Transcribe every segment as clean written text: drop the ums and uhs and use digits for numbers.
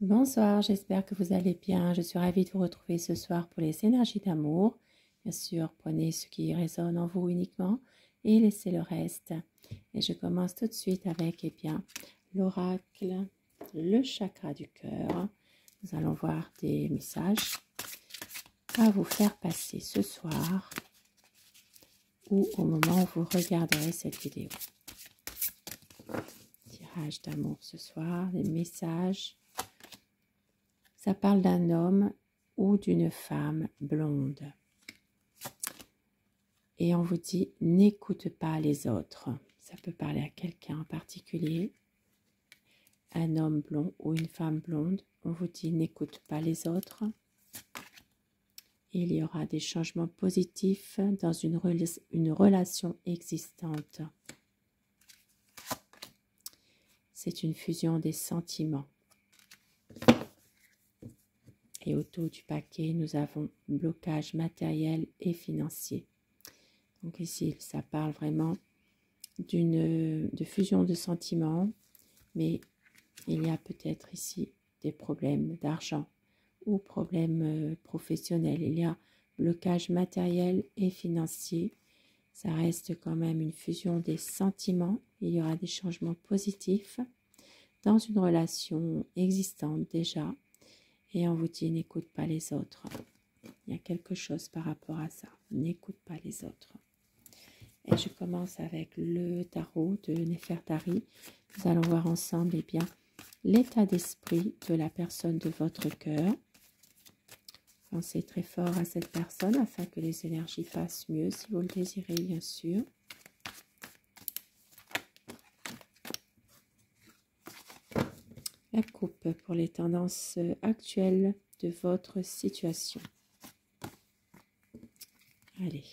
Bonsoir, j'espère que vous allez bien. Je suis ravie de vous retrouver ce soir pour les énergies d'amour. Bien sûr, prenez ce qui résonne en vous uniquement et laissez le reste. Et je commence tout de suite avec l'oracle, le chakra du cœur. Nous allons voir des messages à vous faire passer ce soir ou au moment où vous regarderez cette vidéo. Tirage d'amour ce soir, des messages. Ça parle d'un homme ou d'une femme blonde. Et on vous dit, n'écoute pas les autres. Ça peut parler à quelqu'un en particulier. Un homme blond ou une femme blonde. On vous dit, n'écoute pas les autres. Il y aura des changements positifs dans une relation existante. C'est une fusion des sentiments. Et au dos du paquet, nous avons blocage matériel et financier. Donc ici, ça parle vraiment de fusion de sentiments, mais il y a peut-être ici des problèmes d'argent ou problèmes professionnels. Il y a blocage matériel et financier. Ça reste quand même une fusion des sentiments. Il y aura des changements positifs dans une relation existante déjà. Et on vous dit, n'écoute pas les autres. Il y a quelque chose par rapport à ça. N'écoute pas les autres. Et je commence avec le tarot de Néfertari. Nous allons voir ensemble l'état d'esprit de la personne de votre cœur. Pensez très fort à cette personne afin que les énergies fassent mieux, si vous le désirez, bien sûr. La coupe pour les tendances actuelles de votre situation. Allez.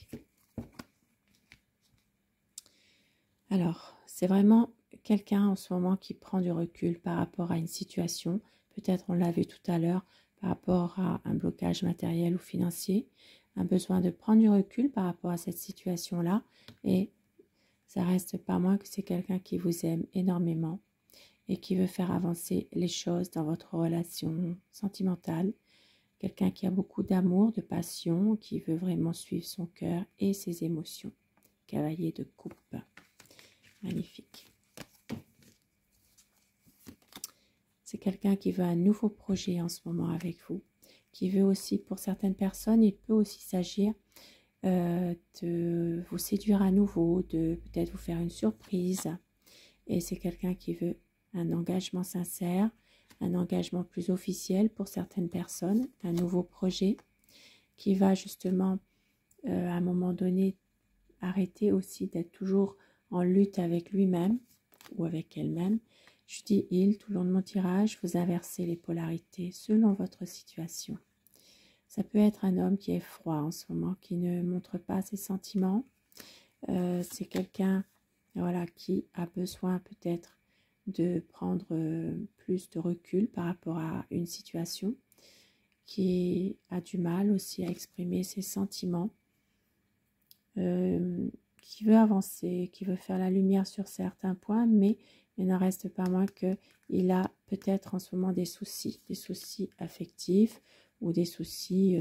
Alors, c'est vraiment quelqu'un en ce moment qui prend du recul par rapport à une situation. Peut-être on l'a vu tout à l'heure par rapport à un blocage matériel ou financier. Un besoin de prendre du recul par rapport à cette situation-là. Et ça reste pas moins que c'est quelqu'un qui vous aime énormément et qui veut faire avancer les choses dans votre relation sentimentale. Quelqu'un qui a beaucoup d'amour, de passion, qui veut vraiment suivre son cœur et ses émotions. Cavalier de coupe. Magnifique. C'est quelqu'un qui veut un nouveau projet en ce moment avec vous. Qui veut aussi, pour certaines personnes, il peut aussi s'agir de vous séduire à nouveau, de peut-être vous faire une surprise. Et c'est quelqu'un qui veut un engagement sincère, un engagement plus officiel pour certaines personnes, un nouveau projet qui va justement à un moment donné arrêter aussi d'être toujours en lutte avec lui-même ou avec elle-même. Je dis il tout le long de mon tirage, vous inversez les polarités selon votre situation. Ça peut être un homme qui est froid en ce moment, qui ne montre pas ses sentiments. C'est quelqu'un qui a besoin peut-être de prendre plus de recul par rapport à une situation, qui a du mal aussi à exprimer ses sentiments, qui veut avancer, qui veut faire la lumière sur certains points, mais il n'en reste pas moins qu'il a peut-être en ce moment des soucis affectifs ou des soucis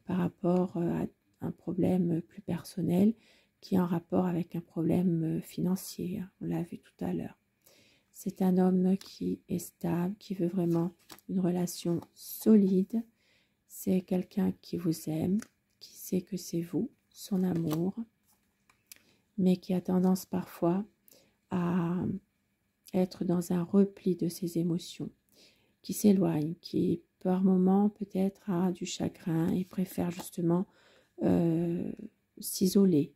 par rapport à un problème plus personnel qui est en rapport avec un problème financier. On l'a vu tout à l'heure. C'est un homme qui est stable, qui veut vraiment une relation solide. C'est quelqu'un qui vous aime, qui sait que c'est vous, son amour, mais qui a tendance parfois à être dans un repli de ses émotions, qui s'éloigne, qui par moments peut-être a du chagrin et préfère justement s'isoler.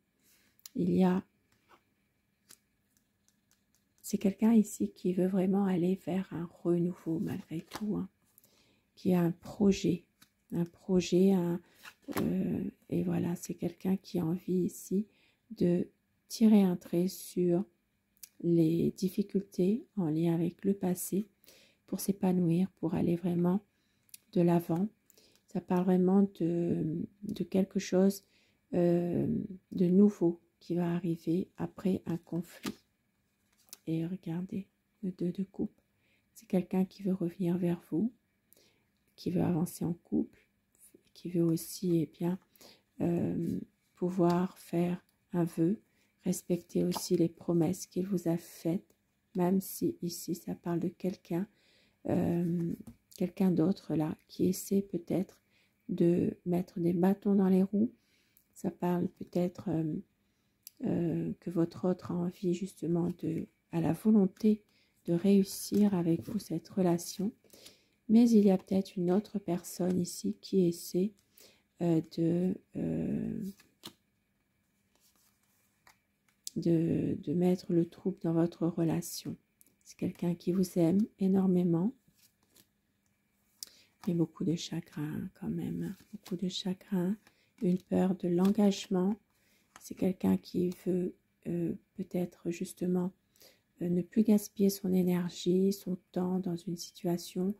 C'est quelqu'un ici qui veut vraiment aller vers un renouveau malgré tout, qui a un projet, et voilà, c'est quelqu'un qui a envie ici de tirer un trait sur les difficultés en lien avec le passé pour s'épanouir, pour aller vraiment de l'avant. Ça parle vraiment de quelque chose de nouveau qui va arriver après un conflit. Et regardez, le 2 de coupe. C'est quelqu'un qui veut revenir vers vous, qui veut avancer en couple, qui veut aussi eh bien, pouvoir faire un vœu, respecter aussi les promesses qu'il vous a faites, même si ici ça parle de quelqu'un quelqu'un d'autre là, qui essaie peut-être de mettre des bâtons dans les roues. Ça parle peut-être que votre autre a envie justement à la volonté de réussir avec vous cette relation. Mais il y a peut-être une autre personne ici qui essaie de mettre le trouble dans votre relation. C'est quelqu'un qui vous aime énormément, mais beaucoup de chagrin quand même, beaucoup de chagrin, une peur de l'engagement. C'est quelqu'un qui veut peut-être justement ne plus gaspiller son énergie, son temps dans une situation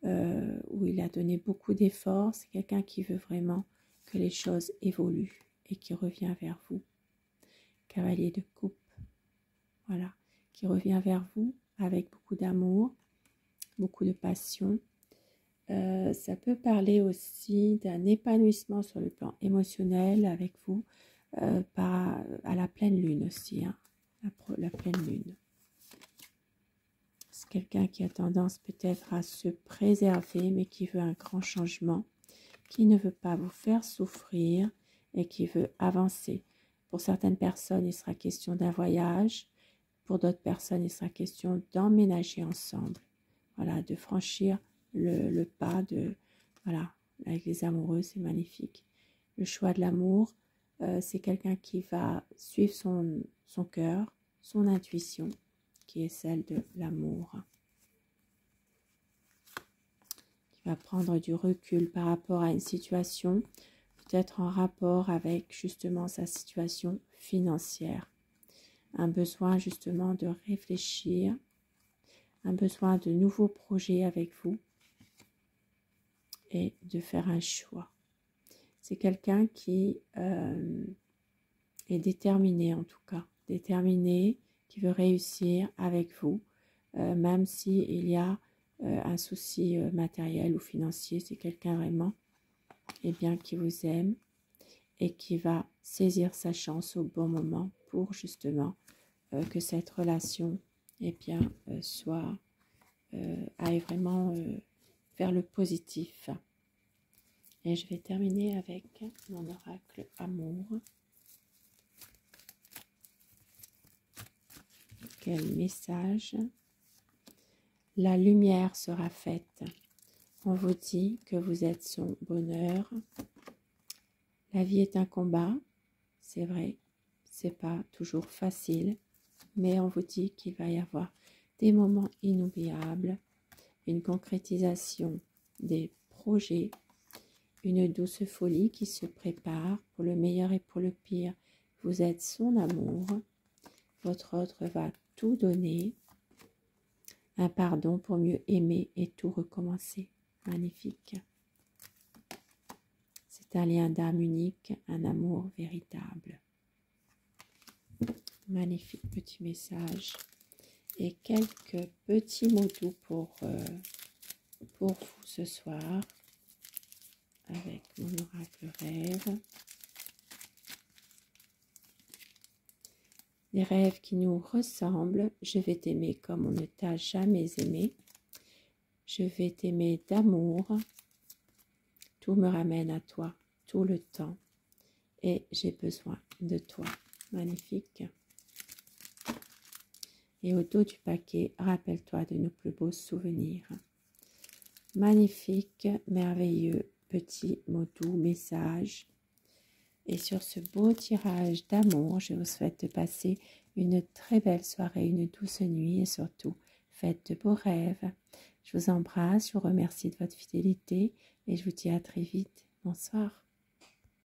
où il a donné beaucoup d'efforts. C'est quelqu'un qui veut vraiment que les choses évoluent et qui revient vers vous. Cavalier de coupe, voilà, qui revient vers vous avec beaucoup d'amour, beaucoup de passion. Ça peut parler aussi d'un épanouissement sur le plan émotionnel avec vous, à la pleine lune aussi, hein, la pleine lune. C'est quelqu'un qui a tendance peut-être à se préserver, mais qui veut un grand changement, qui ne veut pas vous faire souffrir et qui veut avancer. Pour certaines personnes, il sera question d'un voyage. Pour d'autres personnes, il sera question d'emménager ensemble. Voilà, de franchir le pas de... Voilà, avec les amoureux, c'est magnifique. Le choix de l'amour, c'est quelqu'un qui va suivre son cœur, son intuition, qui est celle de l'amour. Qui va prendre du recul par rapport à une situation, peut-être en rapport avec justement sa situation financière. Un besoin justement de réfléchir, un besoin de nouveaux projets avec vous et de faire un choix. C'est quelqu'un qui est déterminé en tout cas, déterminé, qui veut réussir avec vous, même s'il y a un souci matériel ou financier. C'est quelqu'un vraiment bien, qui vous aime et qui va saisir sa chance au bon moment pour justement que cette relation aille vraiment vers le positif. Et je vais terminer avec mon oracle amour. Quel message? La lumière sera faite. On vous dit que vous êtes son bonheur. La vie est un combat, c'est vrai, c'est pas toujours facile, mais on vous dit qu'il va y avoir des moments inoubliables, une concrétisation des projets, une douce folie qui se prépare pour le meilleur et pour le pire. Vous êtes son amour, votre autre va tout donner, un pardon pour mieux aimer et tout recommencer. Magnifique. C'est un lien d'âme unique, un amour véritable. Magnifique petit message. Et quelques petits mots doux pour vous ce soir avec mon oracle rêve. Des rêves qui nous ressemblent. Je vais t'aimer comme on ne t'a jamais aimé. Je vais t'aimer d'amour. Tout me ramène à toi tout le temps. Et j'ai besoin de toi. Magnifique. Et au dos du paquet, rappelle-toi de nos plus beaux souvenirs. Magnifique, merveilleux, petit mot doux, message. Et sur ce beau tirage d'amour, je vous souhaite de passer une très belle soirée, une douce nuit et surtout, faites de beaux rêves. Je vous embrasse, je vous remercie de votre fidélité et je vous dis à très vite. Bonsoir.